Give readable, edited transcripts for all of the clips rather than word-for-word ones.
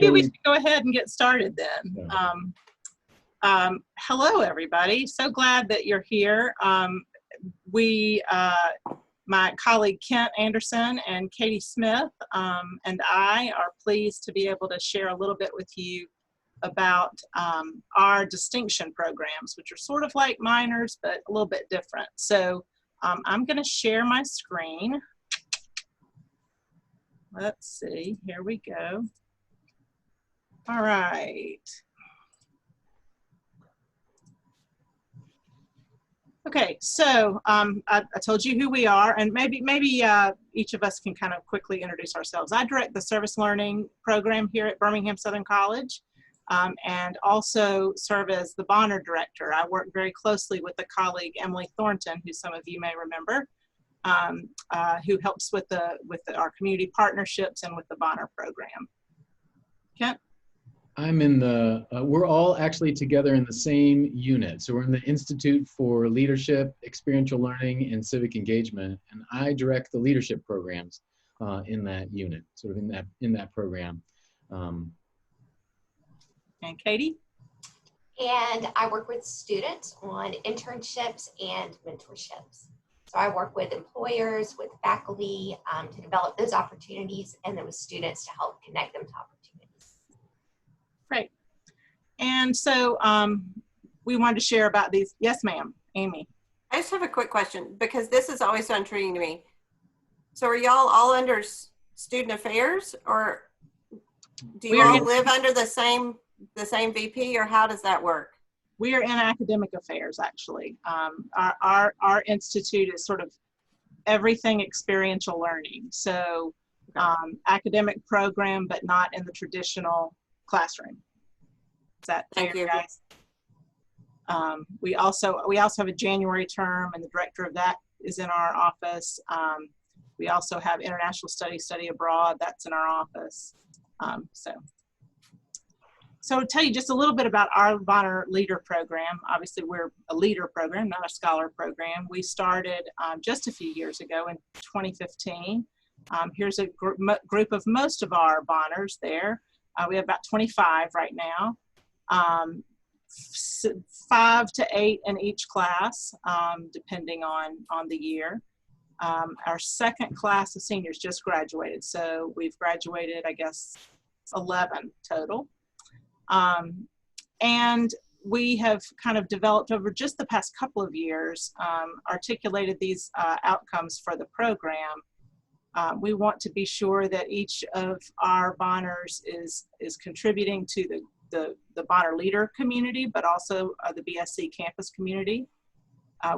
maybe we should go ahead and get started then. Yeah. Hello, everybody. So glad that you're here. My colleague Kent Andersen and Katy Smith and I are pleased to be able to share a little bit with you about our distinction programs, which are sort of like minors, but a little bit different. So I'm going to share my screen. Let's see, here we go. All right. Okay, so I told you who we are, and maybe each of us can kind of quickly introduce ourselves. I direct the service learning program here at Birmingham-Southern College, and also serve as the Bonner director. I work very closely with a colleague, Emily Thornton, who some of you may remember, who helps with our community partnerships and with the Bonner program. Kent? I'm in the, we're all actually together in the same unit. So we're in the Institute for Leadership, Experiential Learning, and Civic Engagement, and I direct the leadership programs in that unit, sort of in that program. And Katy? And I work with students on internships and mentorships. So I work with employers, with faculty to develop those opportunities, and then with students to help connect them to opportunities. Great. And so we wanted to share about these. Yes, ma'am. Amy. I just have a quick question, because this is always so intriguing to me. So are y'all all under student affairs, or do you all live under the same VP, or how does that work? We are in academic affairs, actually. Our institute is sort of everything experiential learning. So academic program, but not in the traditional classroom. Is that fair, guys? We also have a January term, and the director of that is in our office. We also have international study abroad. That's in our office. So I'll tell you just a little bit about our Bonner Leader Program. Obviously, we're a leader program, not a scholar program. We started just a few years ago in 2015. Here's a group of most of our Bonners there. We have about 25 right now, 5 to 8 in each class, depending on the year. Our second class of seniors just graduated, so we've graduated, I guess, 11 total. And we have kind of developed over just the past couple of years, articulated these outcomes for the program. We want to be sure that each of our Bonners is contributing to the Bonner Leader community, but also the BSC campus community.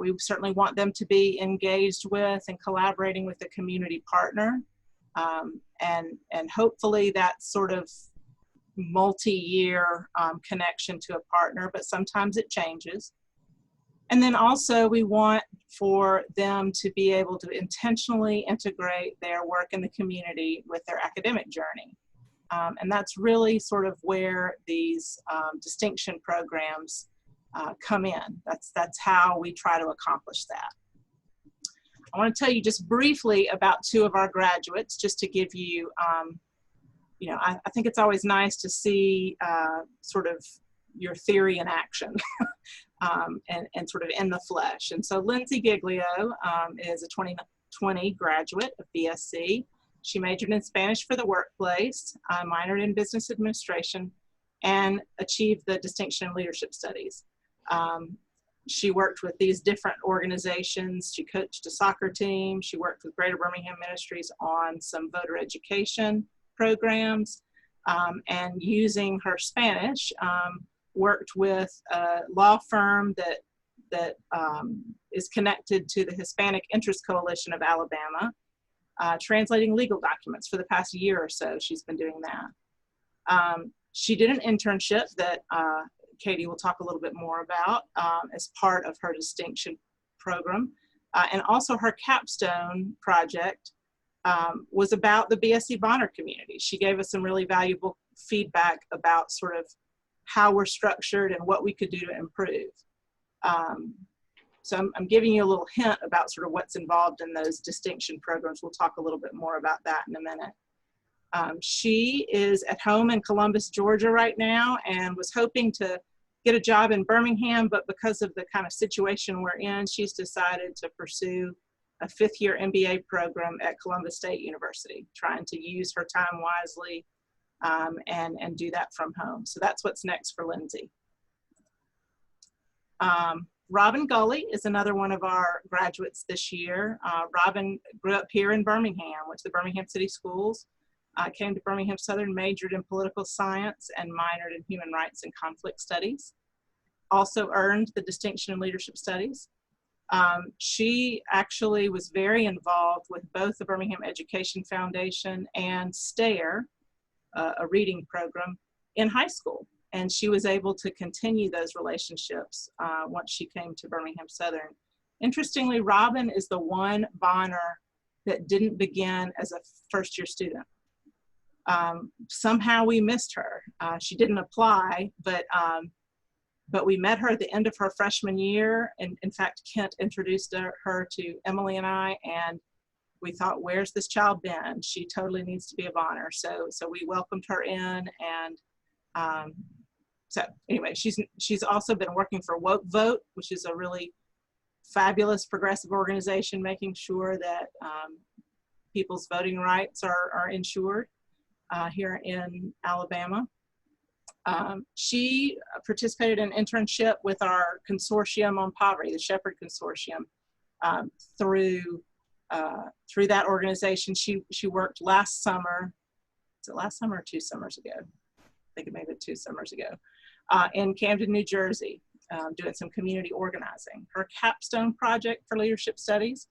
We certainly want them to be engaged with and collaborating with the community partner. And hopefully that sort of multi-year connection to a partner, but sometimes it changes. And then also we want for them to be able to intentionally integrate their work in the community with their academic journey. And that's really sort of where these distinction programs come in. That's how we try to accomplish that. I want to tell you just briefly about 2 of our graduates, just to give you I think it's always nice to see sort of your theory in action and sort of in the flesh. And so Lindsay Giglio is a 2020 graduate of BSC. She majored in Spanish for the workplace, minored in business administration, and achieved the distinction in leadership studies. She worked with these different organizations. She coached a soccer team. She worked with Greater Birmingham Ministries on some voter education programs, and using her Spanish, worked with a law firm that is connected to the Hispanic Interest Coalition of Alabama, translating legal documents for the past year or so. She's been doing that. She did an internship that Katy will talk a little bit more about as part of her distinction program, and also her Capstone project was about the BSC Bonner community. She gave us some really valuable feedback about sort of how we're structured and what we could do to improve. So I'm giving you a little hint about sort of what's involved in those distinction programs. We'll talk a little bit more about that in a minute. She is at home in Columbus, Georgia right now, and was hoping to get a job in Birmingham, but because of the kind of situation we're in, she's decided to pursue a fifth-year MBA program at Columbus State University, trying to use her time wisely and do that from home. So that's what's next for Lindsay. Robyn Gulley is another one of our graduates this year. Robyn grew up here in Birmingham, went to the Birmingham City Schools, came to Birmingham-Southern, majored in political science, and minored in human rights and conflict studies. Also earned the distinction in leadership studies. She actually was very involved with both the Birmingham Education Foundation and STARE, a reading program, in high school. And she was able to continue those relationships once she came to Birmingham-Southern. Interestingly, Robyn is the one Bonner that didn't begin as a first-year student. Somehow we missed her. She didn't apply, but we met her at the end of her freshman year. And in fact, Kent introduced her to Emily and I, and we thought, where's this child been? She totally needs to be a Bonner. So we welcomed her in, and so anyway, she's also been working for Woke Vote, which is a really fabulous progressive organization, making sure that people's voting rights are ensured here in Alabama. She participated in an internship with our consortium on poverty, the Shepherd Consortium. Through that organization, she worked last summer. Was it last summer or 2 summers ago? I think it may have been 2 summers ago, in Camden, New Jersey, doing some community organizing. Her capstone project for leadership studies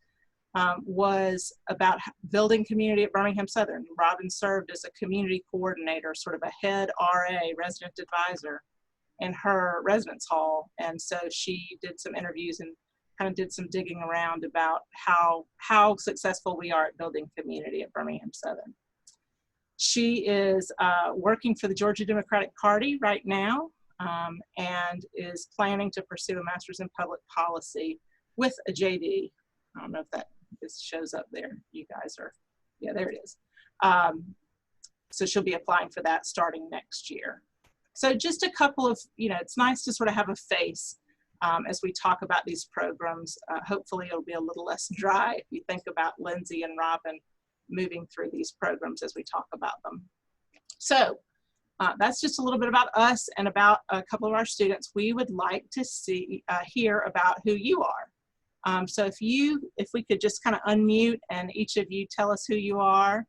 was about building community at Birmingham-Southern. Robyn served as a community coordinator, sort of a head RA, resident advisor, in her residence hall. And so she did some interviews and kind of did some digging around about how successful we are at building community at Birmingham-Southern. She is working for the Georgia Democratic Party right now, and is planning to pursue a master's in public policy with a JD. I don't know if this shows up there. You guys are, yeah, there it is. So she'll be applying for that starting next year. So just a couple of, it's nice to sort of have a face as we talk about these programs. Hopefully it'll be a little less dry if you think about Lindsay and Robyn moving through these programs as we talk about them. So that's just a little bit about us and about a couple of our students. We would like to hear about who you are. So if we could just kind of unmute and each of you tell us who you are,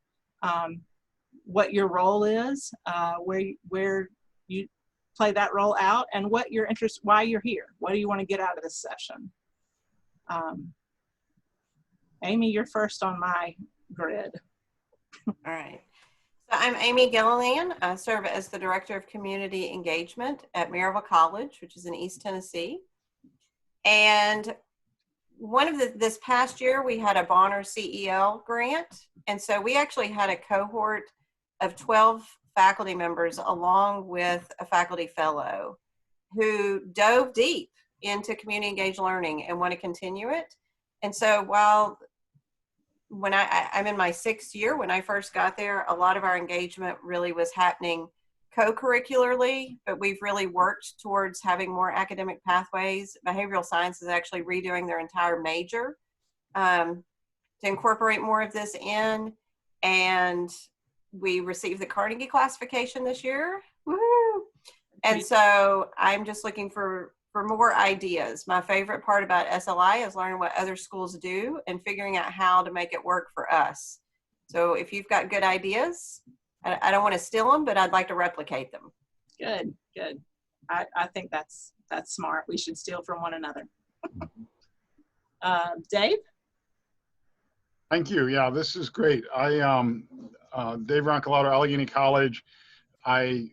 what your role is, where you play that role out, and what your interest, why you're here. What do you want to get out of this session? Amy, you're first on my grid. All right. So I'm Amy Gilliland. I serve as the Director of Community Engagement at Maryville College, which is in East Tennessee. And this past year, we had a Bonner CEL grant. And so we actually had a cohort of 12 faculty members along with a faculty fellow who dove deep into community engaged learning and want to continue it. And so when I'm in my 6th year, when I first got there, a lot of our engagement really was happening co-curricularly, but we've really worked towards having more academic pathways. Behavioral science is actually redoing their entire major to incorporate more of this in. And we received the Carnegie classification this year. Woo! And so I'm just looking for more ideas. My favorite part about SLI is learning what other schools do and figuring out how to make it work for us. So if you've got good ideas, I don't want to steal them, but I'd like to replicate them. Good, good. I think that's smart. We should steal from one another. Dave? Thank you. Yeah, this is great. Dave Roncolato, Allegheny College. I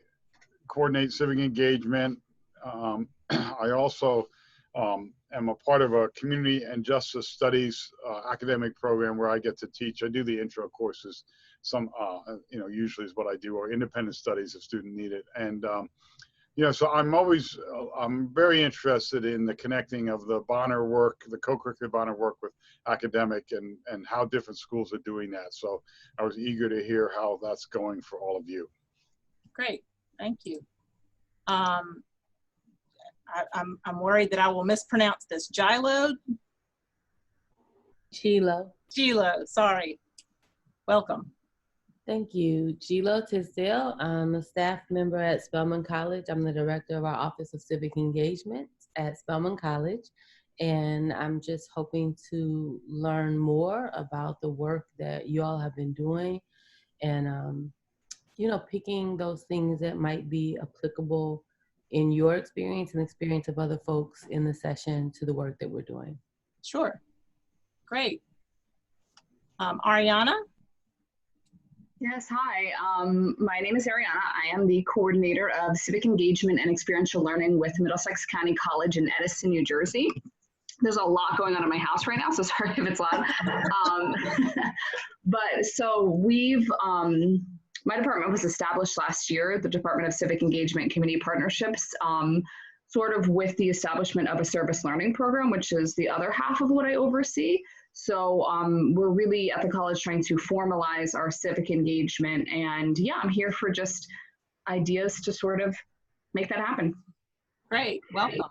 coordinate civic engagement. I also am a part of a community and justice studies academic program where I get to teach. I do the intro courses. Some, usually is what I do, or independent studies if students need it. And, so I'm very interested in the connecting of the Bonner work, the co-curricular Bonner work with academic and how different schools are doing that. So I was eager to hear how that's going for all of you. Great, thank you. I'm worried that I will mispronounce this. Gilo? Gilo, sorry. Welcome. Thank you. Gilo Tisdale. I'm a staff member at Spelman College. I'm the director of our Office of Civic Engagement at Spelman College. And I'm just hoping to learn more about the work that you all have been doing and, picking those things that might be applicable in your experience and experience of other folks in the session to the work that we're doing. Sure. Great. Ariana? Yes, hi. My name is Ariana. I am the coordinator of Civic Engagement and Experiential Learning with Middlesex County College in Edison, New Jersey. There's a lot going on in my house right now, so sorry if it's loud. But so my department was established last year, the Department of Civic Engagement and Community Partnerships, sort of with the establishment of a service learning program, which is the other half of what I oversee. So we're really at the college trying to formalize our civic engagement. And yeah, I'm here for just ideas to sort of make that happen. Great, welcome.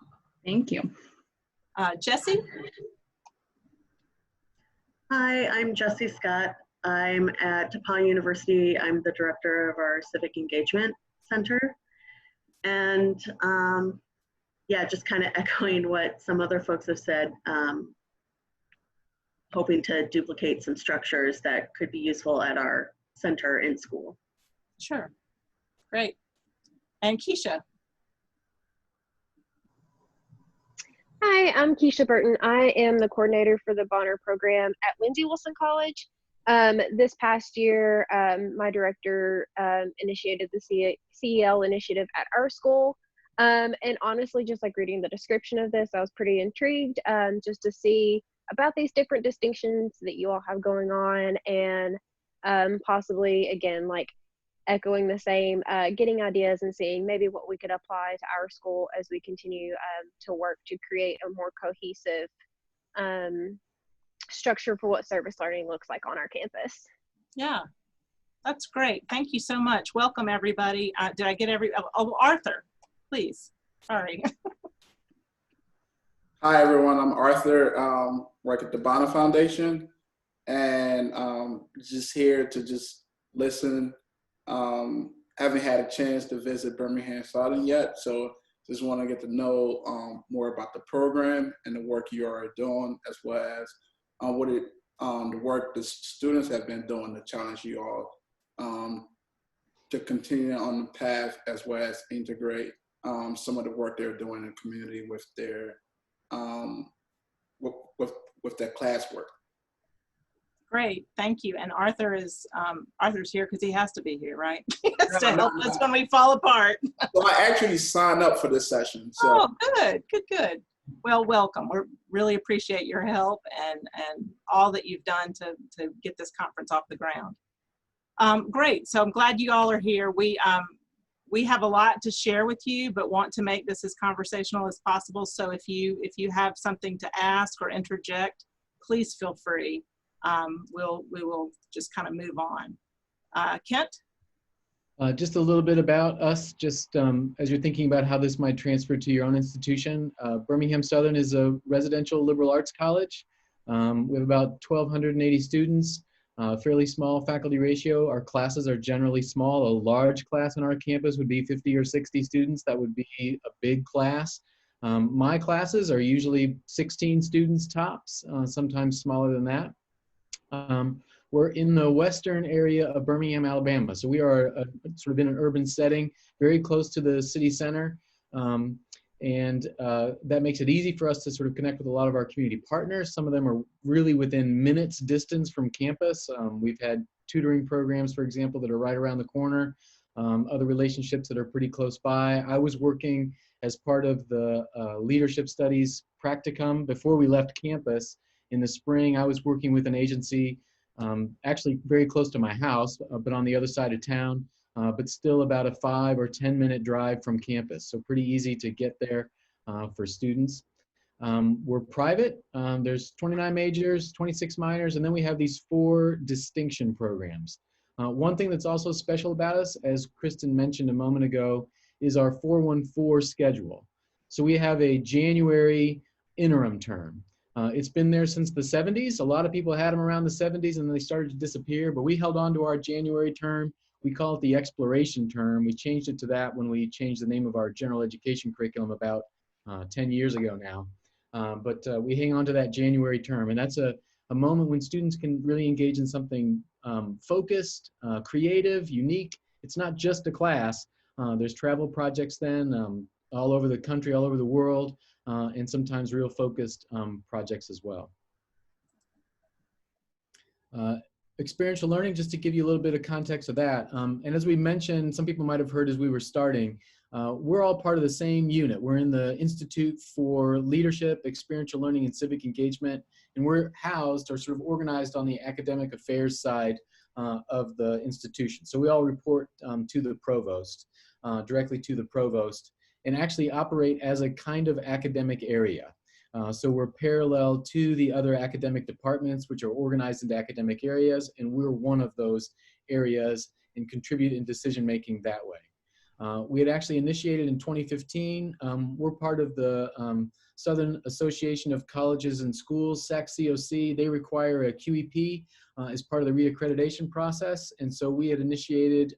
Thank you. Jessie? Hi, I'm Jessie Scott. I'm at DePaul University. I'm the director of our Civic Engagement Center. And yeah, just kind of echoing what some other folks have said, hoping to duplicate some structures that could be useful at our center in school. Sure, great. And Keisha? Hi, I'm Keisha Burton. I am the coordinator for the Bonner program at Lindsey Wilson College. This past year, my director initiated the CEL initiative at our school. And honestly, just like reading the description of this, I was pretty intrigued just to see about these different distinctions that you all have going on, and possibly, again, like echoing the same, getting ideas and seeing maybe what we could apply to our school as we continue to work to create a more cohesive structure for what service learning looks like on our campus. Yeah, that's great. Thank you so much. Welcome, everybody. Did I get oh, Arthur, please. Sorry. Hi, everyone. I'm Arthur, work at the Bonner Foundation, and just here to just listen. Haven't had a chance to visit Birmingham-Southern yet, so just want to get to know more about the program and the work you are doing, as well as the work the students have been doing to challenge you all to continue on the path, as well as integrate some of the work they're doing in the community with their with their classwork. Great, thank you. And Arthur is Arthur's here because he has to be here, right? He has to help us when we fall apart. So I actually signed up for this session. So. Oh, good, good, good. Well, welcome. We really appreciate your help and all that you've done to get this conference off the ground. Great. So I'm glad you all are here. We have a lot to share with you, but want to make this as conversational as possible. So if you have something to ask or interject, please feel free. We will just kind of move on. Kent? Just a little bit about us, just as you're thinking about how this might transfer to your own institution. Birmingham-Southern is a residential liberal arts college. We have about 1,280 students, fairly small faculty ratio. Our classes are generally small. A large class on our campus would be 50 or 60 students. That would be a big class. My classes are usually 16 students tops, sometimes smaller than that. We're in the western area of Birmingham, Alabama. So we are sort of in an urban setting, very close to the city center. That makes it easy for us to sort of connect with a lot of our community partners. Some of them are really within minutes distance from campus. We've had tutoring programs, for example, that are right around the corner. Other relationships that are pretty close by. I was working as part of the leadership studies practicum before we left campus in the spring. I was working with an agency actually very close to my house, but on the other side of town, but still about a 5 or 10 minute drive from campus. So pretty easy to get there for students. We're private. There's 29 majors, 26 minors, and then we have these 4 distinction programs. One thing that's also special about us, as Kristin mentioned a moment ago, is our 414 schedule. So we have a January interim term. It's been there since the 70s. A lot of people had them around the 70s and then they started to disappear, but we held on to our January term. We call it the exploration term. We changed it to that when we changed the name of our general education curriculum about 10 years ago now. But we hang on to that January term, and that's a moment when students can really engage in something focused, creative, unique. It's not just a class. There's travel projects then all over the country, all over the world, and sometimes real focused projects as well. Experiential learning, just to give you a little bit of context of that. And as we mentioned, some people might have heard as we were starting, we're all part of the same unit. We're in the Institute for Leadership, Experiential Learning, and Civic Engagement, and we're housed or sort of organized on the academic affairs side of the institution. So we all report to the provost, directly to the provost, and actually operate as a kind of academic area. So we're parallel to the other academic departments, which are organized into academic areas, and we're one of those areas and contribute in decision-making that way. We had actually initiated in 2015. We're part of the Southern Association of Colleges and Schools, SAC-COC. They require a QEP as part of the reaccreditation process, and so we had initiated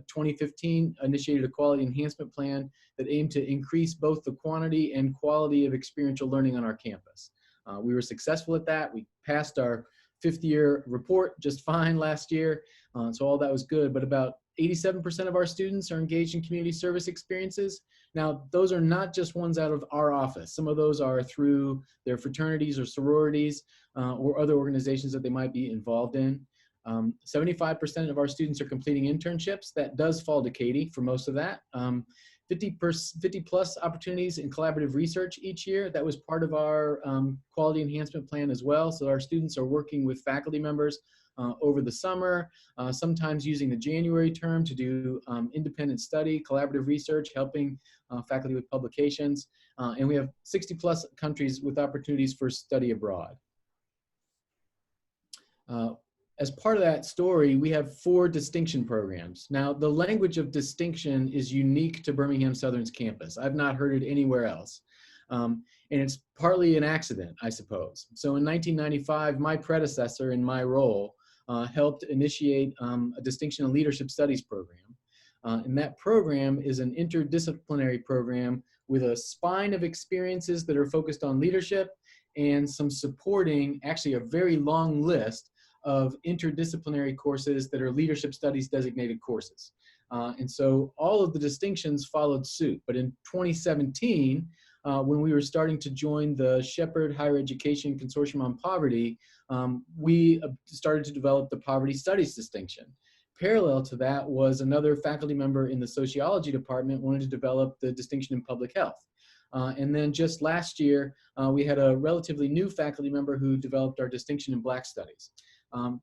2015 initiated a quality enhancement plan that aimed to increase both the quantity and quality of experiential learning on our campus. We were successful at that. We passed our 5th year report just fine last year, so all that was good, but about 87% of our students are engaged in community service experiences. Now, those are not just ones out of our office. Some of those are through their fraternities or sororities or other organizations that they might be involved in. 75% of our students are completing internships. That does fall to Katy for most of that. 50 plus opportunities in collaborative research each year. That was part of our quality enhancement plan as well. So our students are working with faculty members over the summer, sometimes using the January term to do independent study, collaborative research, helping faculty with publications. And we have 60 plus countries with opportunities for study abroad. As part of that story, we have 4 distinction programs. Now, the language of distinction is unique to Birmingham Southern's campus. I've not heard it anywhere else. And it's partly an accident, I suppose. So in 1995, my predecessor in my role helped initiate a distinction in leadership studies program. And that program is an interdisciplinary program with a spine of experiences that are focused on leadership and some supporting, actually a very long list of interdisciplinary courses that are leadership studies designated courses. And so all of the distinctions followed suit. But in 2017, when we were starting to join the Shepherd Higher Education Consortium on Poverty, we started to develop the Poverty Studies distinction. Parallel to that was another faculty member in the sociology department wanted to develop the distinction in public health. And then just last year, we had a relatively new faculty member who developed our distinction in Black Studies.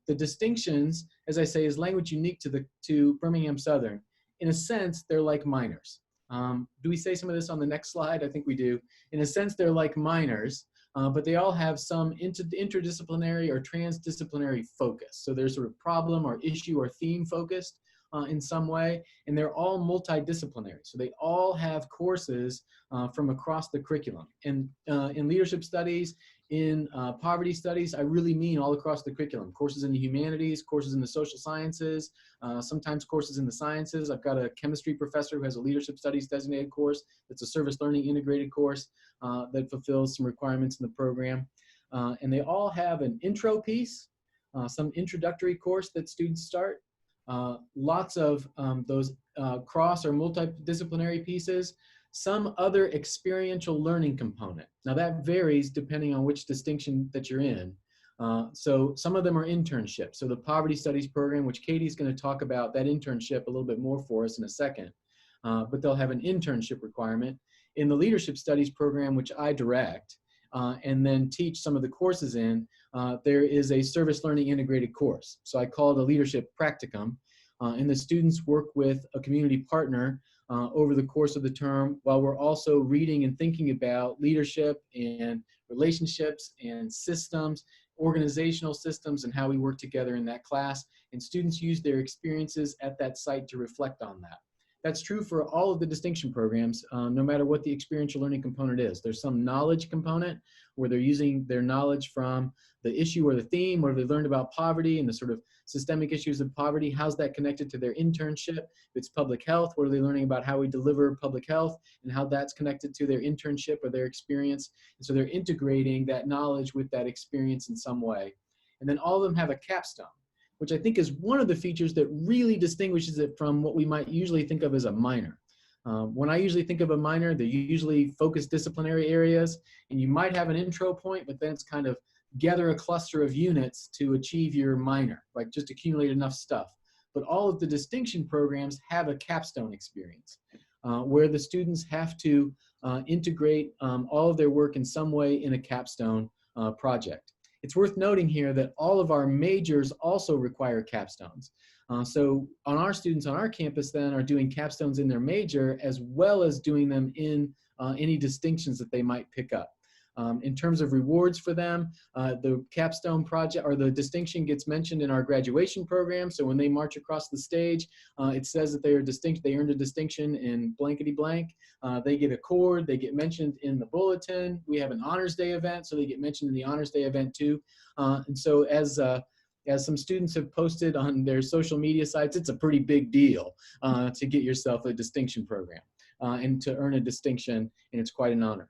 The distinctions, as I say, is language unique to Birmingham Southern. In a sense, they're like minors. Do we say some of this on the next slide? I think we do. In a sense, they're like minors, but they all have some interdisciplinary or transdisciplinary focus. So they're sort of problem or issue or theme focused in some way, and they're all multidisciplinary. So they all have courses from across the curriculum. And in leadership studies, in poverty studies, I really mean all across the curriculum. Courses in the humanities, courses in the social sciences, sometimes courses in the sciences. I've got a chemistry professor who has a leadership studies designated course. That's a service learning integrated course that fulfills some requirements in the program. And they all have an intro piece, some introductory course that students start, lots of those cross or multidisciplinary pieces, some other experiential learning component. Now that varies depending on which distinction that you're in. So some of them are internships. So the Poverty Studies program, which Katy's going to talk about that internship a little bit more for us in a second, but they'll have an internship requirement. In the Leadership Studies program, which I direct, and then teach some of the courses in, there is a service learning integrated course. So I call it a leadership practicum. and the students work with a community partner over the course of the term, while we're also reading and thinking about leadership and relationships and systems, organizational systems, and how we work together in that class. And students use their experiences at that site to reflect on that. That's true for all of the distinction programs, no matter what the experiential learning component is. There's some knowledge component where they're using their knowledge from the issue or the theme, or they learned about poverty and the sort of systemic issues of poverty. How's that connected to their internship? If it's public health, what are they learning about how we deliver public health and how that's connected to their internship or their experience? And so they're integrating that knowledge with that experience in some way. And then all of them have a capstone, which I think is one of the features that really distinguishes it from what we might usually think of as a minor. When I usually think of a minor, they're usually focused disciplinary areas, and you might have an intro point, but then it's kind of gather a cluster of units to achieve your minor, like just accumulate enough stuff. But all of the distinction programs have a capstone experience where the students have to integrate all of their work in some way in a capstone project. It's worth noting here that all of our majors also require capstones. So on our students on our campus then are doing capstones in their major as well as doing them in any distinctions that they might pick up. In terms of rewards for them, the capstone project or the distinction gets mentioned in our graduation program. So when they march across the stage, it says that they are distinct. They earned a distinction in blankety blank. They get a cord. They get mentioned in the bulletin. We have an honors day event, so they get mentioned in the honors day event too. And so as some students have posted on their social media sites, it's a pretty big deal to get yourself a distinction program and to earn a distinction, and it's quite an honor.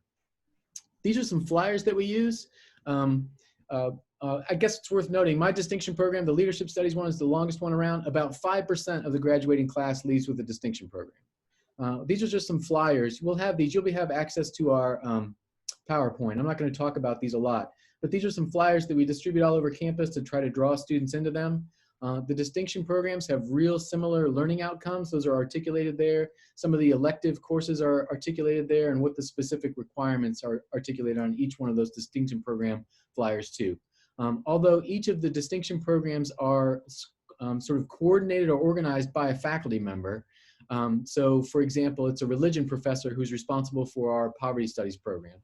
These are some flyers that we use. I guess it's worth noting, my distinction program, the leadership studies one, is the longest one around. About 5% of the graduating class leaves with a distinction program. These are just some flyers. We'll have these. You'll have access to our PowerPoint. I'm not going to talk about these a lot, but these are some flyers that we distribute all over campus to try to draw students into them. The distinction programs have real similar learning outcomes. Those are articulated there. Some of the elective courses are articulated there, and what the specific requirements are articulated on each one of those distinction program flyers too. Although each of the distinction programs are sort of coordinated or organized by a faculty member. So for example, it's a religion professor who's responsible for our poverty studies program.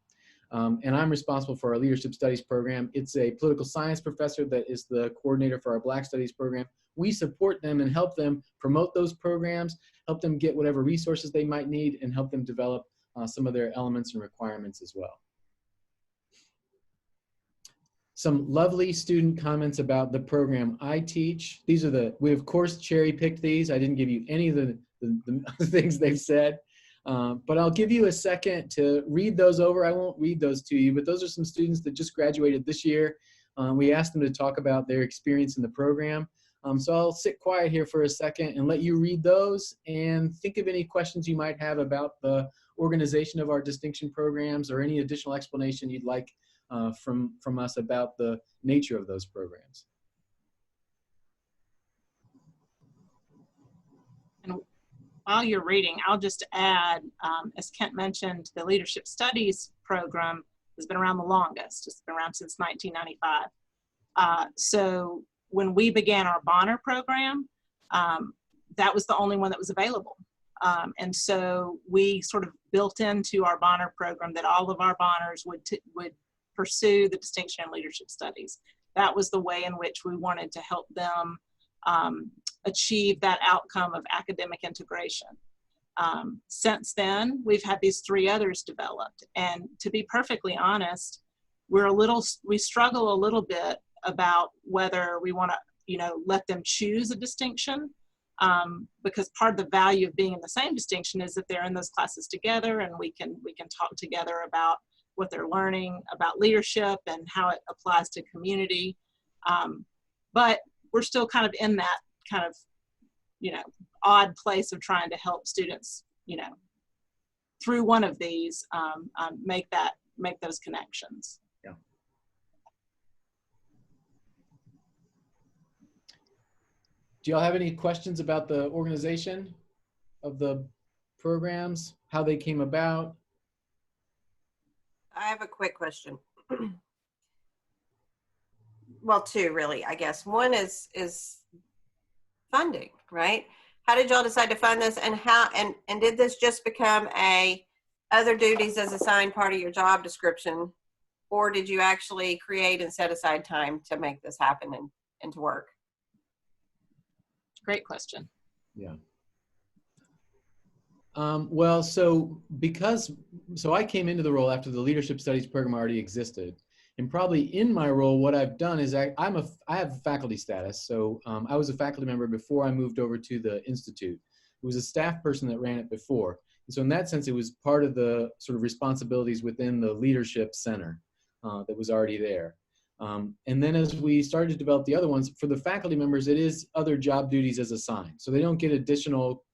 And I'm responsible for our leadership studies program. It's a political science professor that is the coordinator for our Black studies program. We support them and help them promote those programs, help them get whatever resources they might need, and help them develop some of their elements and requirements as well. Some lovely student comments about the program I teach. These are we of course cherry picked these. I didn't give you any of the things they've said. But I'll give you a second to read those over. I won't read those to you, but those are some students that just graduated this year. We asked them to talk about their experience in the program. So I'll sit quiet here for a second and let you read those and think of any questions you might have about the organization of our distinction programs or any additional explanation you'd like from us about the nature of those programs. While you're reading, I'll just add, as Kent mentioned, the Leadership Studies program has been around the longest. It's been around since 1995. So when we began our Bonner program, that was the only one that was available. And so we sort of built into our Bonner program that all of our Bonners would pursue the distinction in leadership studies. That was the way in which we wanted to help them achieve that outcome of academic integration. Since then, we've had these 3 others developed. And to be perfectly honest, we struggle a little bit about whether we want to, let them choose a distinction, because part of the value of being in the same distinction is that they're in those classes together, and we can talk together about what they're learning about leadership and how it applies to community. But we're still kind of in that kind of, odd place of trying to help students, through one of these, make those connections. Yeah. Do y'all have any questions about the organization of the programs, how they came about? I have a quick question. Well, 2 really, I guess. One is funding. right? How did y'all decide to fund this, and how, and did this just become a other duties as assigned part of your job description, or did you actually create and set aside time to make this happen and to work? Great question. Yeah. Well, so I came into the role after the leadership studies program already existed. And probably in my role, what I've done is I have faculty status. So I was a faculty member before I moved over to the Institute. It was a staff person that ran it before. And so in that sense, it was part of the sort of responsibilities within the leadership center that was already there. And then as we started to develop the other ones, for the faculty members, it is other job duties as assigned. So they don't get additional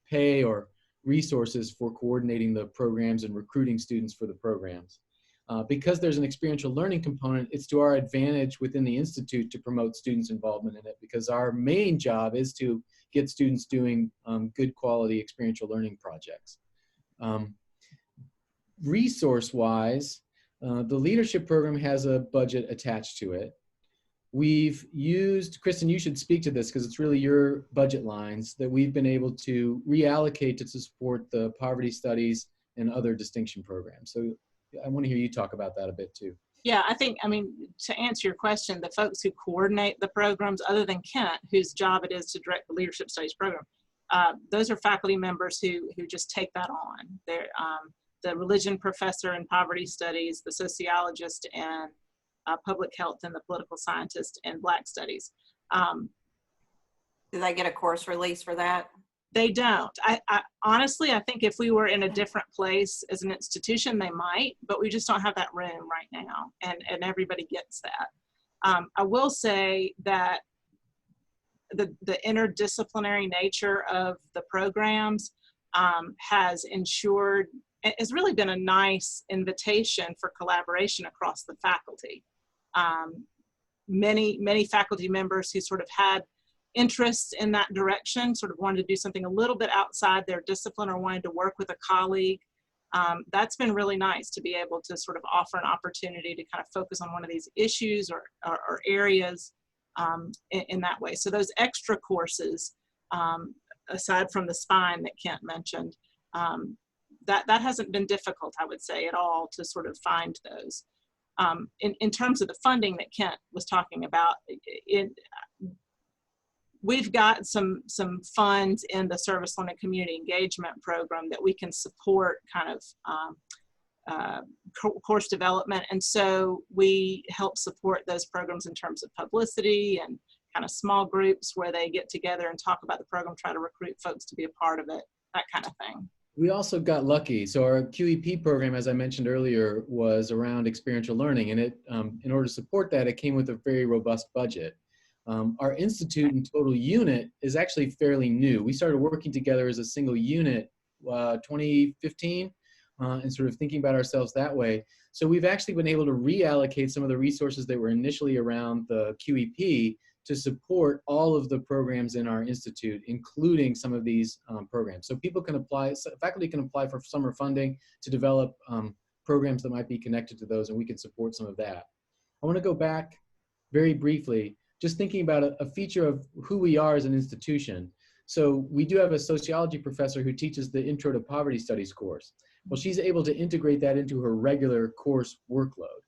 pay or resources for coordinating the programs and recruiting students for the programs. Because there's an experiential learning component, it's to our advantage within the Institute to promote students' involvement in it, because our main job is to get students doing good quality experiential learning projects. Resource-wise, the leadership program has a budget attached to it. We've used, Kristin, you should speak to this because it's really your budget lines that we've been able to reallocate to support the poverty studies and other distinction programs. So I want to hear you talk about that a bit too. Yeah, I mean, to answer your question, the folks who coordinate the programs, other than Kent, whose job it is to direct the leadership studies program, those are faculty members who just take that on. They're the religion professor in poverty studies, the sociologist in public health, and the political scientist in Black studies. Do they get a course release for that? They don't. I honestly, I think if we were in a different place as an institution, they might, but we just don't have that room right now, and everybody gets that. I will say that the interdisciplinary nature of the programs has ensured, has really been a nice invitation for collaboration across the faculty. Many faculty members who sort of had interests in that direction, sort of wanted to do something a little bit outside their discipline or wanted to work with a colleague. That's been really nice to be able to sort of offer an opportunity to kind of focus on one of these issues or areas in that way. So those extra courses, aside from the spine that Kent mentioned, that hasn't been difficult, I would say, at all to sort of find those. In terms of the funding that Kent was talking about, we've got some funds in the Service Learning Community Engagement Program that we can support kind of course development. And so we help support those programs in terms of publicity and kind of small groups where they get together and talk about the program, try to recruit folks to be a part of it, that kind of thing. We also got lucky. So our QEP program, as I mentioned earlier, was around experiential learning. And it, in order to support that, it came with a very robust budget. Our institute and total unit is actually fairly new. We started working together as a single unit 2015 and sort of thinking about ourselves that way. So we've actually been able to reallocate some of the resources that were initially around the QEP to support all of the programs in our institute, including some of these programs. So people can apply, faculty can apply for summer funding to develop programs that might be connected to those, and we can support some of that. I want to go back very briefly, just thinking about a feature of who we are as an institution. So we do have a sociology professor who teaches the Intro to Poverty Studies course. Well, she's able to integrate that into her regular course workload.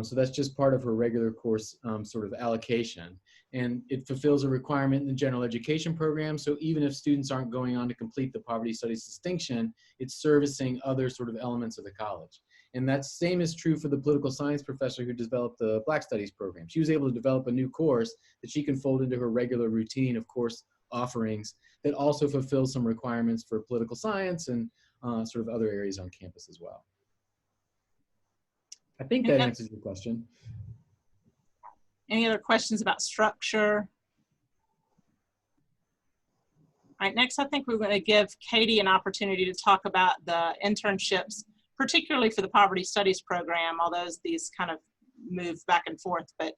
So that's just part of her regular course sort of allocation. And it fulfills a requirement in the general education program. So even if students aren't going on to complete the poverty studies distinction, it's servicing other sort of elements of the college. And that same is true for the political science professor who developed the Black Studies program. She was able to develop a new course that she can fold into her regular routine of course offerings that also fulfills some requirements for political science and sort of other areas on campus as well. I think that answers your question. Any other questions about structure? All right, next I think we're going to give Katy an opportunity to talk about the internships, particularly for the poverty studies program, although these kind of move back and forth, but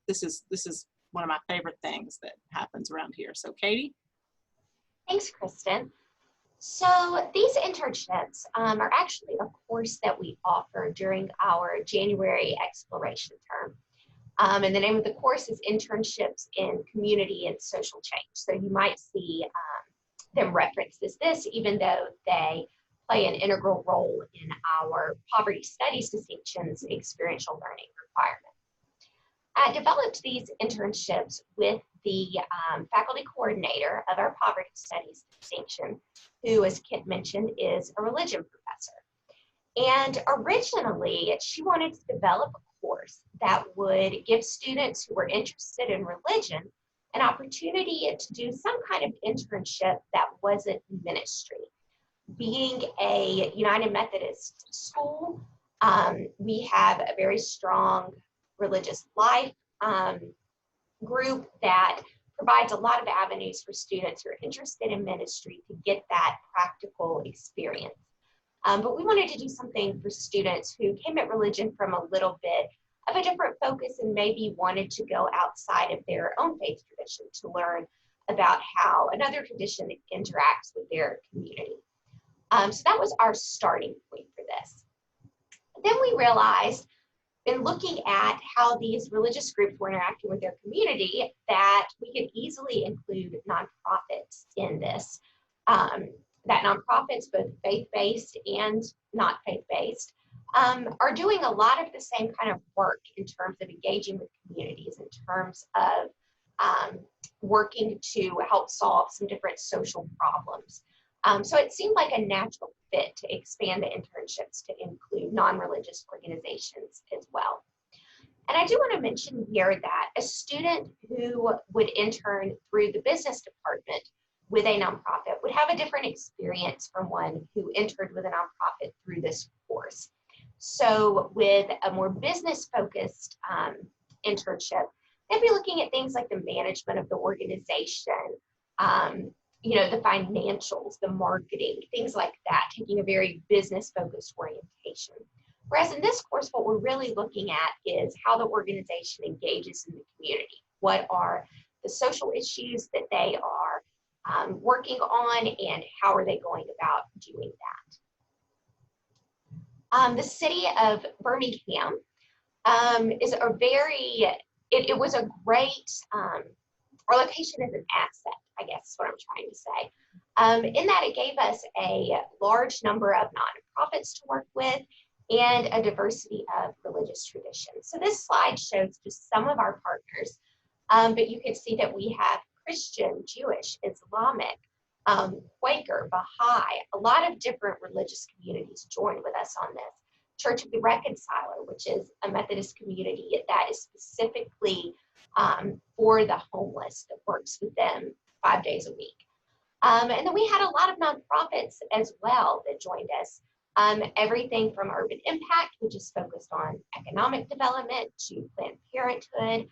this is one of my favorite things that happens around here. So Katy? Thanks, Kristin. So these internships are actually a course that we offer during our January exploration term. And the name of the course is Internships in Community and Social Change. So you might see them reference this, even though they play an integral role in our poverty studies distinctions experiential learning requirement. I developed these internships with the faculty coordinator of our poverty studies distinction, who, as Kit mentioned, is a religion professor. And originally, she wanted to develop a course that would give students who were interested in religion an opportunity to do some kind of internship that wasn't ministry. Being a United Methodist school, we have a very strong religious life group that provides a lot of avenues for students who are interested in ministry to get that practical experience. But we wanted to do something for students who came at religion from a little bit of a different focus and maybe wanted to go outside of their own faith tradition to learn about how another tradition interacts with their community. So that was our starting point for this. Then we realized, in looking at how these religious groups were interacting with their community, that we could easily include nonprofits in this. That nonprofits, both faith-based and not faith-based, are doing a lot of the same kind of work in terms of engaging with communities, in terms of working to help solve some different social problems. So it seemed like a natural fit to expand the internships to include non-religious organizations as well. And I do want to mention here that a student who would intern through the business department with a nonprofit would have a different experience from one who entered with a nonprofit through this course. So with a more business-focused internship, they'd be looking at things like the management of the organization, the financials, the marketing, things like that, taking a very business-focused orientation. Whereas in this course, what we're really looking at is how the organization engages in the community. What are the social issues that they are working on, and how are they going about doing that? The city of Birmingham is a very, it was a great, our location is an asset, I guess is what I'm trying to say. In that it gave us a large number of nonprofits to work with and a diversity of religious traditions. So this slide shows just some of our partners, but you can see that we have Christian, Jewish, Islamic, Quaker, Baha'i, a lot of different religious communities joined with us on this. Church of the Reconciler, which is a Methodist community that is specifically for the homeless, that works with them 5 days a week. And then we had a lot of nonprofits as well that joined us. Everything from Urban Impact, which is focused on economic development, to Planned Parenthood,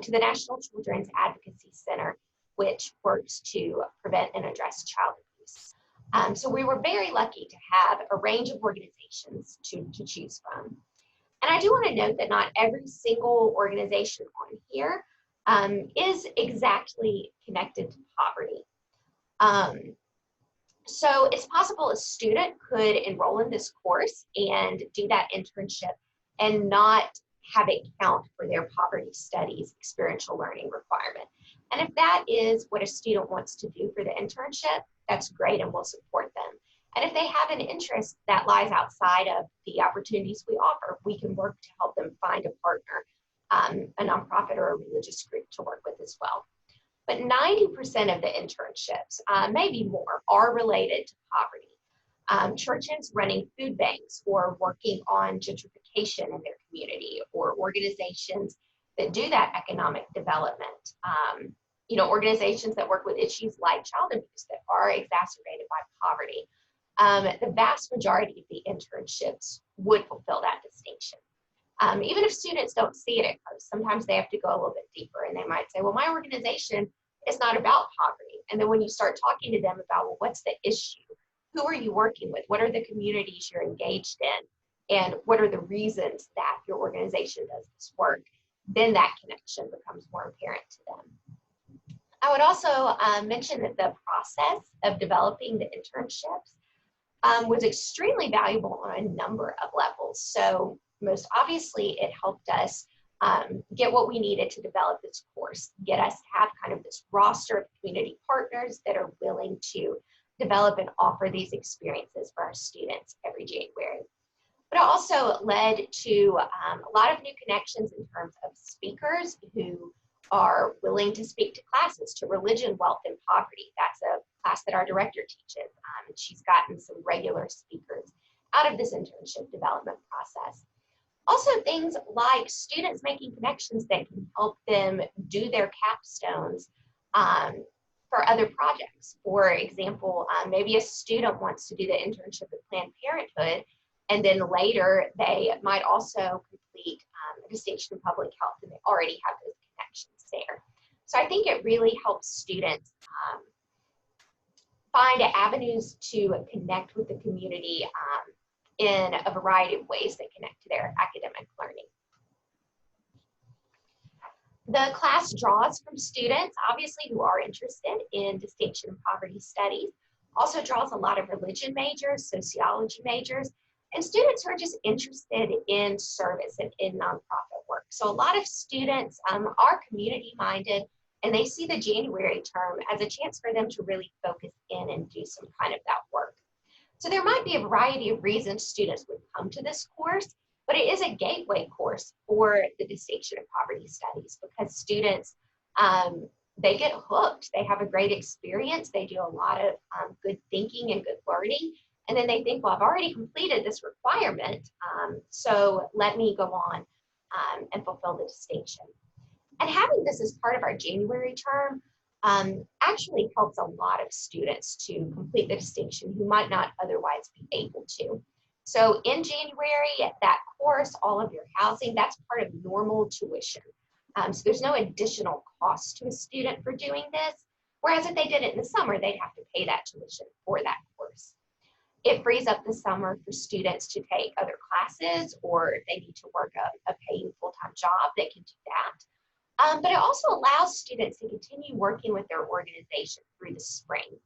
to the National Children's Advocacy Center, which works to prevent and address child abuse. So we were very lucky to have a range of organizations to choose from. And I do want to note that not every single organization on here is exactly connected to poverty. So it's possible a student could enroll in this course and do that internship and not have it count for their poverty studies experiential learning requirement. And if that is what a student wants to do for the internship, that's great, and we'll support them. And if they have an interest that lies outside of the opportunities we offer, we can work to help them find a partner, a nonprofit or a religious group to work with as well. But 90% of the internships, maybe more, are related to poverty. Churches running food banks or working on gentrification in their community, or organizations that do that economic development. Organizations that work with issues like child abuse that are exacerbated by poverty. The vast majority of the internships would fulfill that distinction. Even if students don't see it at first, sometimes they have to go a little bit deeper, and they might say, well, my organization is not about poverty. And then when you start talking to them about, well, what's the issue? Who are you working with? What are the communities you're engaged in? And what are the reasons that your organization does this work? Then that connection becomes more apparent to them. I would also mention that the process of developing the internships was extremely valuable on a number of levels. So most obviously, it helped us get what we needed to develop this course, get us to have kind of this roster of community partners that are willing to develop and offer these experiences for our students every January. But it also led to a lot of new connections in terms of speakers who are willing to speak to classes, to religion, wealth, and poverty. That's a class that our director teaches. And she's gotten some regular speakers out of this internship development process. Also things like students making connections that can help them do their capstones for other projects. For example, maybe a student wants to do the internship at Planned Parenthood, and then later they might also complete a distinction in public health, and they already have those connections there. So I think it really helps students find avenues to connect with the community in a variety of ways that connect to their academic learning. The class draws from students, obviously, who are interested in distinction and poverty studies, also draws a lot of religion majors, sociology majors, and students who are just interested in service and in nonprofit work. So a lot of students are community-minded, and they see the January term as a chance for them to really focus in and do some kind of that work. So there might be a variety of reasons students would come to this course, but it is a gateway course for the distinction in poverty studies, because students, they get hooked. They have a great experience. They do a lot of good thinking and good learning. And then they think, well, I've already completed this requirement, so let me go on and fulfill the distinction. And having this as part of our January term actually helps a lot of students to complete the distinction who might not otherwise be able to. So in January, that course, all of your housing, that's part of normal tuition. So there's no additional cost to a student for doing this, whereas if they did it in the summer, they'd have to pay that tuition for that course. It frees up the summer for students to take other classes, or if they need to work a paying full-time job, they can do that. But it also allows students to continue working with their organization through the spring.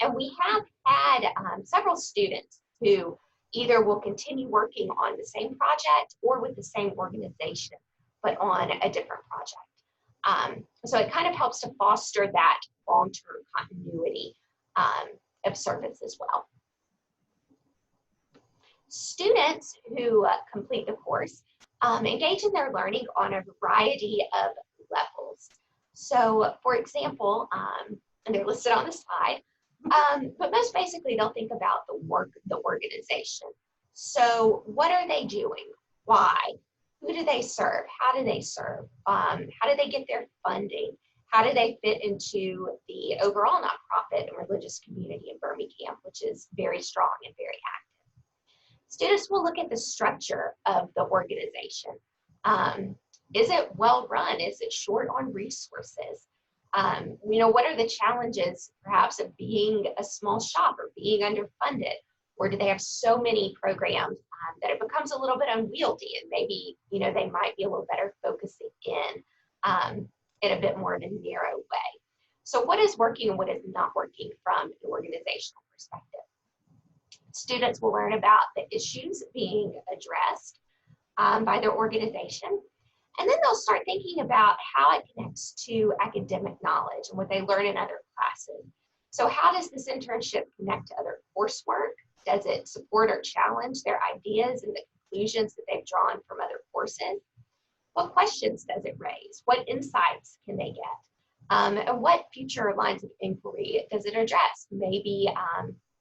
And we have had several students who either will continue working on the same project or with the same organization, but on a different project. So it kind of helps to foster that long-term continuity of service as well. Students who complete the course engage in their learning on a variety of levels. So for example, and they're listed on the slide, but most basically they'll think about the work of the organization. So what are they doing? Why? Who do they serve? How do they serve? How do they get their funding? How do they fit into the overall nonprofit and religious community in Birmingham, which is very strong and very active? Students will look at the structure of the organization. Is it well run? Is it short on resources? What are the challenges perhaps of being a small shop or being underfunded? Or do they have so many programs that it becomes a little bit unwieldy, and maybe they might be a little better focusing in a bit more of a narrow way? So what is working and what is not working from an organizational perspective? Students will learn about the issues being addressed by their organization. And then they'll start thinking about how it connects to academic knowledge and what they learn in other classes. So how does this internship connect to other coursework? Does it support or challenge their ideas and the conclusions that they've drawn from other courses? What questions does it raise? What insights can they get? And what future lines of inquiry does it address? Maybe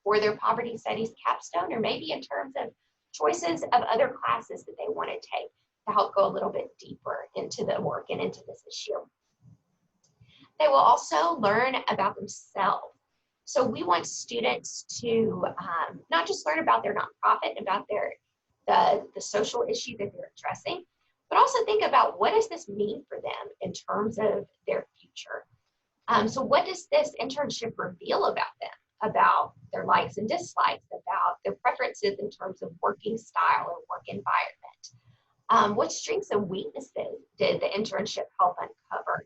for their poverty studies capstone, or maybe in terms of choices of other classes that they want to take to help go a little bit deeper into the work and into this issue. They will also learn about themselves. So we want students to not just learn about their nonprofit, about the social issue that they're addressing, but also think about what does this mean for them in terms of their future. So what does this internship reveal about them, about their likes and dislikes, about their preferences in terms of working style or work environment? What strengths and weaknesses did the internship help uncover?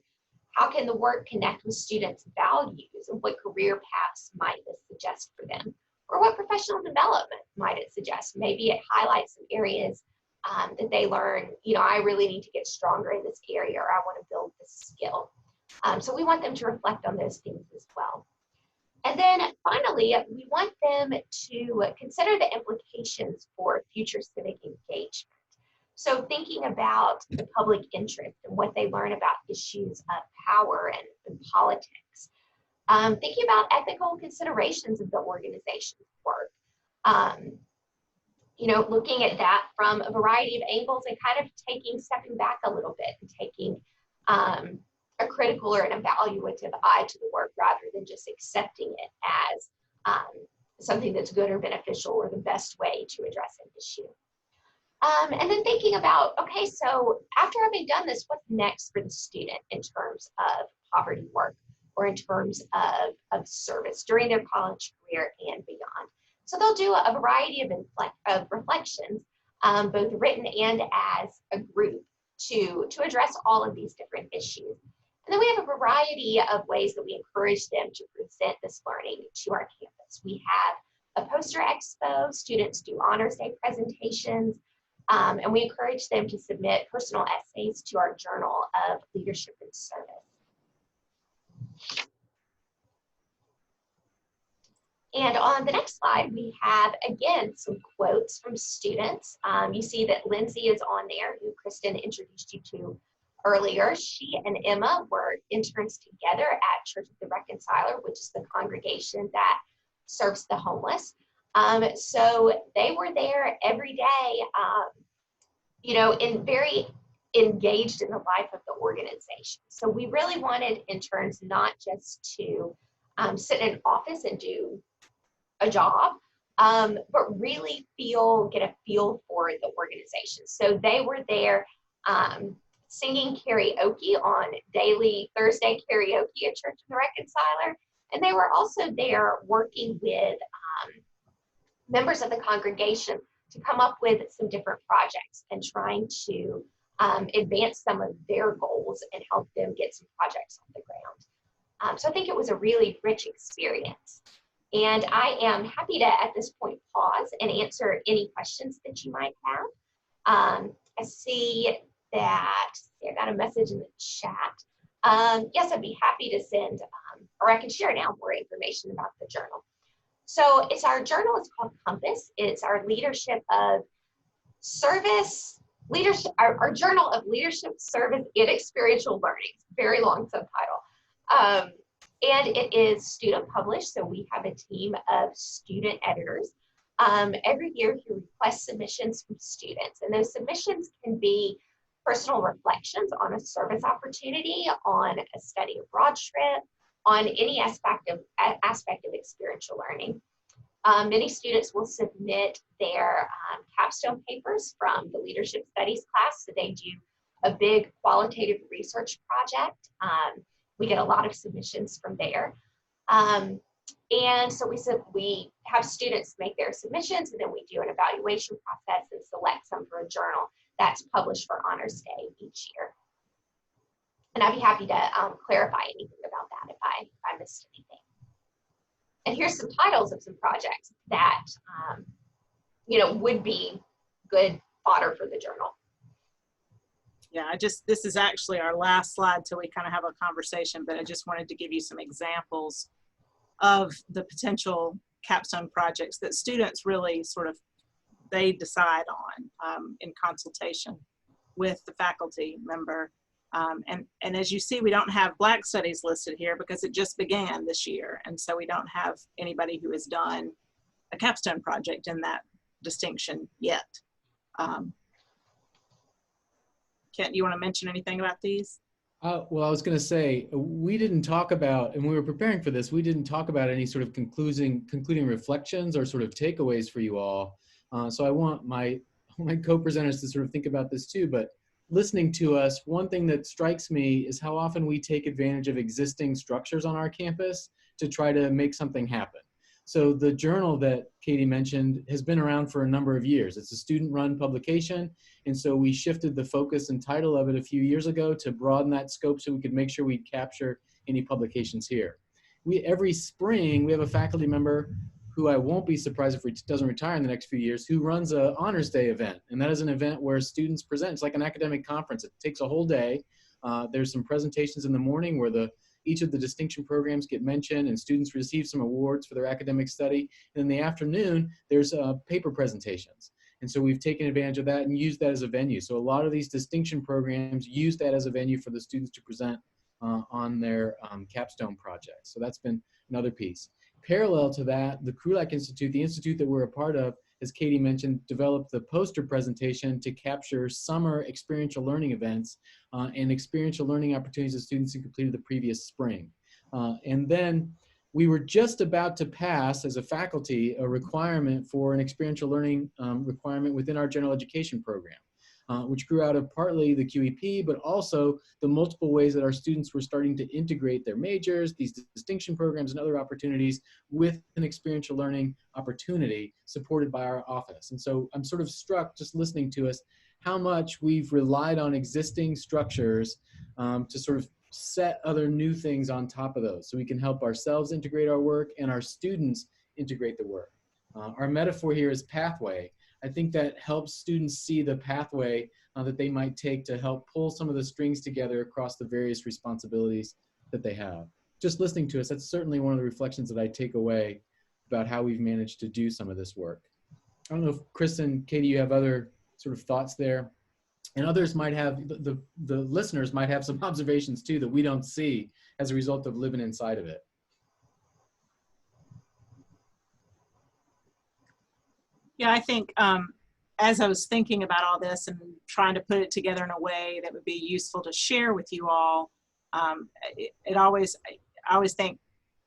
How can the work connect with students' values, and what career paths might this suggest for them? Or what professional development might it suggest? Maybe it highlights some areas that they learn, you know, I really need to get stronger in this area, or I want to build this skill. So we want them to reflect on those things as well. And then finally, we want them to consider the implications for future civic engagement. So thinking about the public interest and what they learn about issues of power and politics. Thinking about ethical considerations of the organization's work. You know, looking at that from a variety of angles and kind of stepping back a little bit and taking a critical or an evaluative eye to the work rather than just accepting it as something that's good or beneficial or the best way to address an issue. And then thinking about, okay, so after having done this, what's next for the student in terms of poverty work or in terms of service during their college career and beyond? So they'll do a variety of reflections, both written and as a group to address all of these different issues. And then we have a variety of ways that we encourage them to present this learning to our campus. We have a poster expo, students do honors day presentations, and we encourage them to submit personal essays to our Journal of Leadership and Service. And on the next slide, we have, again, some quotes from students. You see that Lindsay is on there, who Kristin introduced you to earlier. She and Emma were interns together at Church of the Reconciler, which is the congregation that serves the homeless. So they were there every day, you know, very engaged in the life of the organization. So we really wanted interns not just to sit in an office and do a job, but really get a feel for the organization. So they were there singing karaoke on daily Thursday karaoke at Church of the Reconciler. And they were also there working with members of the congregation to come up with some different projects and trying to advance some of their goals and help them get some projects on the ground. So I think it was a really rich experience. And I am happy to, at this point, pause and answer any questions that you might have. I see that, I got a message in the chat. Yes, I'd be happy to send, or I can share now more information about the journal. So our journal is called Compass. It's our leadership of service, our journal of leadership, service, and experiential learning. Very long subtitle. And it is student published, so we have a team of student editors. Every year he requests submissions from students, and those submissions can be personal reflections on a service opportunity, on a study abroad trip, on any aspect of experiential learning. Many students will submit their capstone papers from the leadership studies class, so they do a big qualitative research project. We get a lot of submissions from there. And so we have students make their submissions, and then we do an evaluation process and select some for a journal that's published for Honors Day each year. And I'd be happy to clarify anything about that if I missed anything. And here's some titles of some projects that you know, would be good fodder for the journal. Yeah, this is actually our last slide till we kind of have a conversation, but I just wanted to give you some examples of the potential capstone projects that students really they decide on in consultation with the faculty member. And as you see, we don't have Black Studies listed here because it just began this year. And so we don't have anybody who has done a capstone project in that distinction yet. Kent, you want to mention anything about these? Well, I was going to say, we didn't talk about, and we were preparing for this, we didn't talk about any sort of concluding reflections or sort of takeaways for you all. So I want my co-presenters to sort of think about this too, but listening to us, one thing that strikes me is how often we take advantage of existing structures on our campus to try to make something happen. So the journal that Katy mentioned has been around for a number of years. It's a student-run publication, and so we shifted the focus and title of it a few years ago to broaden that scope so we could make sure we'd capture any publications here. Every spring, we have a faculty member who I won't be surprised if he doesn't retire in the next few years, who runs a Honors Day event. And that is an event where students present. It's like an academic conference. It takes a whole day. There's some presentations in the morning where each of the distinction programs get mentioned and students receive some awards for their academic study. And in the afternoon, there's paper presentations. And so we've taken advantage of that and used that as a venue. So a lot of these distinction programs use that as a venue for the students to present on their capstone projects. So that's been another piece. Parallel to that, the Krulak Institute, the institute that we're a part of, as Katy mentioned, developed the poster presentation to capture summer experiential learning events and experiential learning opportunities of students who completed the previous spring. And then we were just about to pass, as a faculty, a requirement for an experiential learning requirement within our general education program, which grew out of partly the QEP, but also the multiple ways that our students were starting to integrate their majors, these distinction programs and other opportunities with an experiential learning opportunity supported by our office. And so I'm sort of struck just listening to us how much we've relied on existing structures to sort of set other new things on top of those so we can help ourselves integrate our work and our students integrate the work. Our metaphor here is pathway. I think that helps students see the pathway that they might take to help pull some of the strings together across the various responsibilities that they have. Just listening to us, that's certainly one of the reflections that I take away about how we've managed to do some of this work. I don't know if Kristin, Katy, you have other sort of thoughts there. And others might have, the listeners might have some observations too that we don't see as a result of living inside of it. Yeah, I think as I was thinking about all this and trying to put it together in a way that would be useful to share with you all, I always think,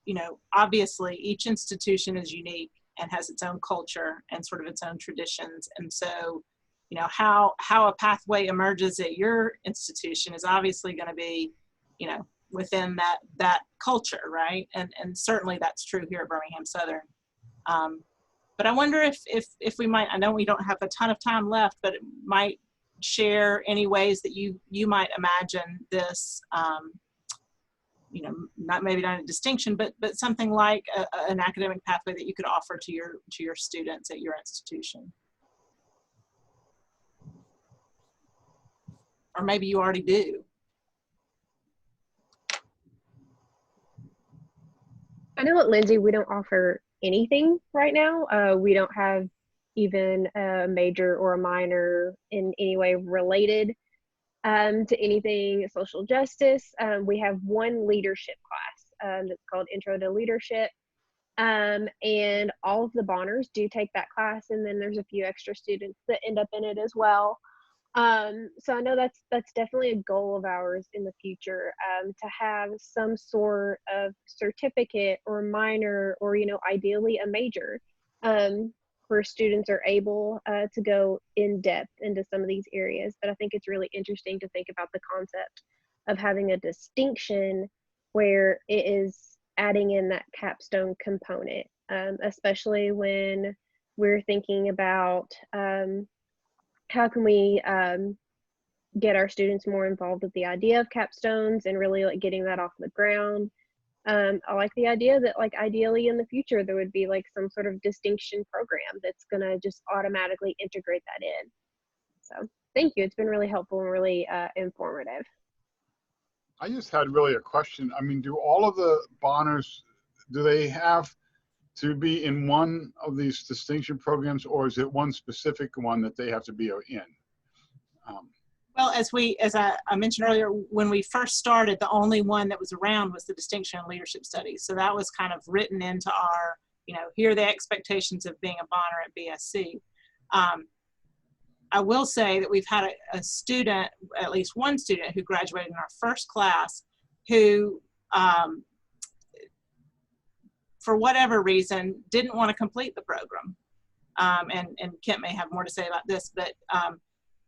you know, obviously each institution is unique and has its own culture and sort of its own traditions. And so, you know, how a pathway emerges at your institution is obviously going to be, you know, within that culture, right? And certainly that's true here at Birmingham-Southern. But I wonder if we might, I know we don't have a ton of time left, but it might share any ways that you might imagine this, you know, maybe not a distinction, but something like an academic pathway that you could offer to your students at your institution. Or maybe you already do. I know at Lindsay, we don't offer anything right now. We don't have even a major or a minor in any way related to anything social justice. We have one leadership class that's called Intro to Leadership. And all of the Bonners do take that class, and then there's a few extra students that end up in it as well. So I know that's definitely a goal of ours in the future, to have some sort of certificate or minor or, you know, ideally a major, where students are able to go in depth into some of these areas. But I think it's really interesting to think about the concept of having a distinction where it is adding in that capstone component, especially when we're thinking about how can we get our students more involved with the idea of capstones and really like getting that off the ground. I like the idea that like ideally in the future there would be like some sort of distinction program that's gonna just automatically integrate that in. So thank you, it's been really helpful and really informative. I just had really a question. I mean, do all of the Bonners, do they have to be in one of these distinction programs, or is it one specific one that they have to be in? Well, as I mentioned earlier, when we first started, the only one that was around was the Distinction in Leadership Studies. So that was kind of written into our, you know, here are the expectations of being a Bonner at BSC. I will say that we've had a student, at least one student who graduated in our first class who, for whatever reason, didn't want to complete the program. And Kent may have more to say about this, but,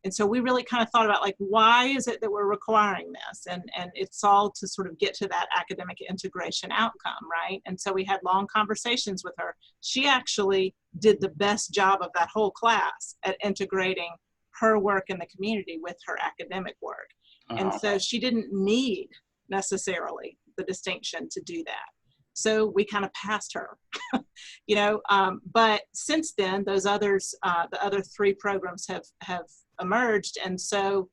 and so we really kind of thought about like, why is it that we're requiring this? And it's all to sort of get to that academic integration outcome, right? And so we had long conversations with her. She actually did the best job of that whole class at integrating her work in the community with her academic work. And so she didn't need necessarily the distinction to do that. So we kind of passed her, you know, but since then, those others, the other 3 programs have emerged. And so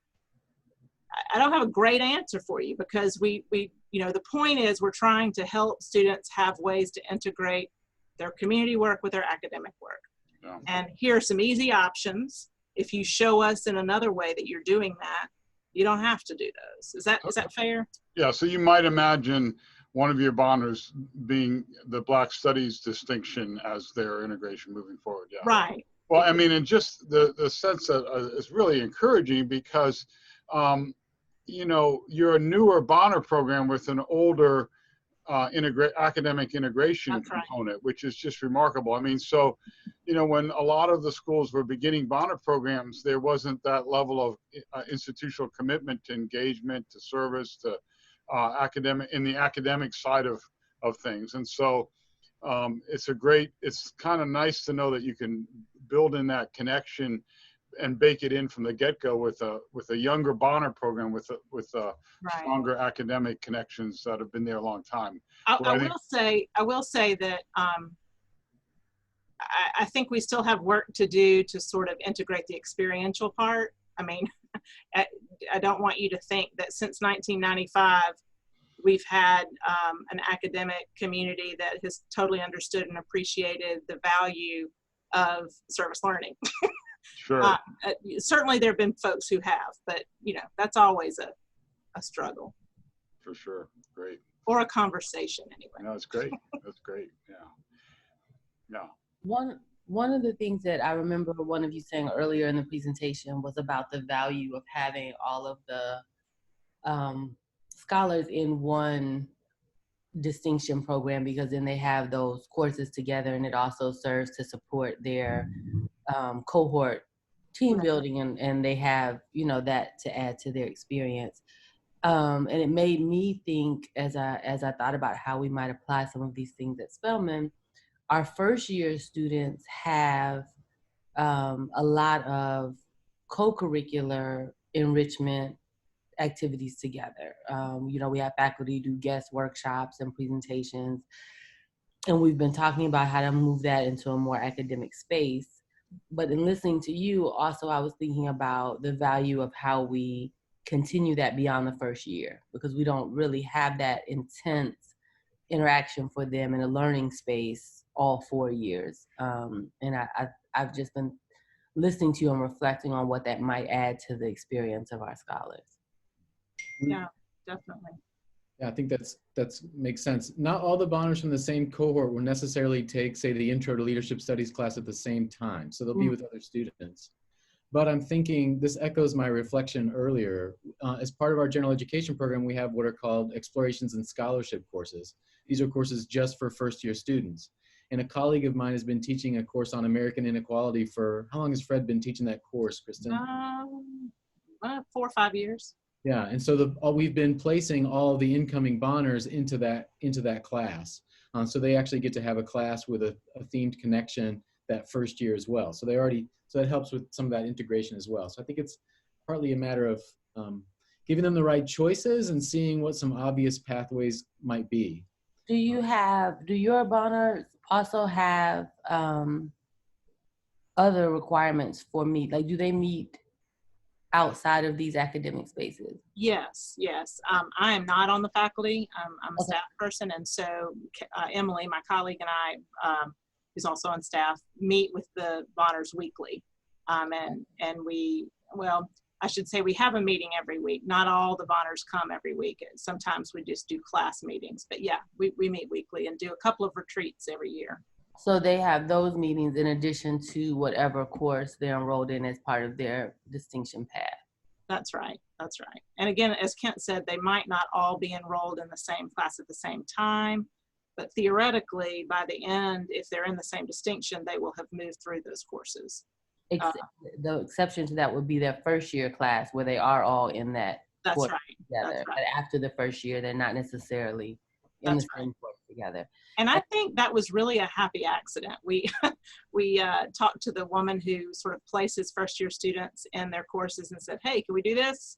I don't have a great answer for you, because we, you know, the point is we're trying to help students have ways to integrate their community work with their academic work. Yeah. And here are some easy options. If you show us in another way that you're doing that, you don't have to do those. Is that fair? Yeah, so you might imagine one of your bonders being the Black Studies distinction as their integration moving forward. Yeah. Right. Well, I mean, and just the sense that is really encouraging, because, you know, you're a newer Bonner program with an older academic integration That's right. component, which is just remarkable. I mean, so, you know, when a lot of the schools were beginning Bonner programs, there wasn't that level of institutional commitment to engagement, to service, to the academic side of things. And so it's kind of nice to know that you can build in that connection and bake it in from the get-go with a younger Bonner program with Right. stronger academic connections that have been there a long time. I will say that I think we still have work to do to sort of integrate the experiential part. I mean, I don't want you to think that since 1995 we've had an academic community that has totally understood and appreciated the value of service learning. Sure. Certainly there have been folks who have, but you know, that's always a struggle. For sure. Great. Or a conversation anyway. No, it's great. That's great. Yeah. Yeah. One of the things that I remember one of you saying earlier in the presentation was about the value of having all of the scholars in one distinction program, because then they have those courses together, and it also serves to support their cohort team building, and they have, you know, that to add to their experience. And it made me think, as I thought about how we might apply some of these things at Spelman, our first year students have a lot of co-curricular enrichment activities together. You know, we have faculty do guest workshops and presentations, and we've been talking about how to move that into a more academic space. But in listening to you, also, I was thinking about the value of how we continue that beyond the first year, because we don't really have that intense interaction for them in a learning space all 4 years. And I've just been listening to you and reflecting on what that might add to the experience of our scholars. Yeah, definitely. Yeah, I think that's makes sense. Not all the Bonners from the same cohort will necessarily take, say, the Intro to Leadership Studies class at the same time. So they'll be with other students. But I'm thinking, this echoes my reflection earlier. As part of our general education program, we have what are called Explorations and Scholarship courses. These are courses just for first-year students. And a colleague of mine has been teaching a course on American inequality for, how long has Fred been teaching that course, Kristin? 4 or 5 years. Yeah, and so we've been placing all the incoming Bonners into that class. So they actually get to have a class with a themed connection that first year as well. So that helps with some of that integration as well. So I think it's partly a matter of giving them the right choices and seeing what some obvious pathways might be. Do your Bonners also have other requirements for meet? Like, do they meet outside of these academic spaces? Yes. I am not on the faculty. I'm a staff person, and so Emily, my colleague, and I, who's also on staff, meet with the Bonners weekly. And we, well, I should say we have a meeting every week. Not all the Bonners come every week. Sometimes we just do class meetings, but yeah, we meet weekly and do a couple of retreats every year. So they have those meetings in addition to whatever course they're enrolled in as part of their distinction path. That's right. And again, as Kent said, they might not all be enrolled in the same class at the same time, but theoretically, by the end, if they're in the same distinction, they will have moved through those courses. The exception to that would be their first year class, where they are all in that course together. That's right. But after the first year, they're not necessarily in the same course together. And I think that was really a happy accident. We talked to the woman who sort of places first year students in their courses and said, hey, can we do this?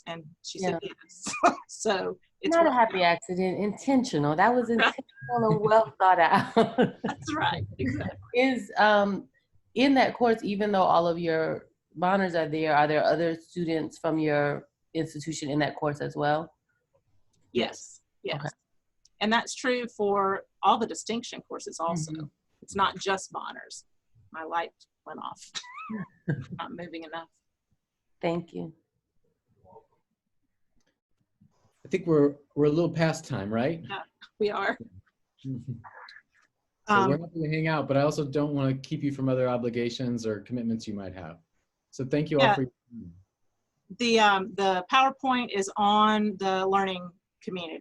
And she said, yes. So it's not a happy accident, intentional. That was intentional and well thought out. That's right. Exactly. Is in that course, even though all of your Bonners are there other students from your institution in that course as well? Yes. Yes. Okay. And that's true for all the distinction courses also. It's not just Bonners. My light went off. Not moving enough. Thank you. I think we're a little past time, right? Yeah, we are. So we're happy to hang out, but I also don't want to keep you from other obligations or commitments you might have. So thank you all for your time. The PowerPoint is on the learning community.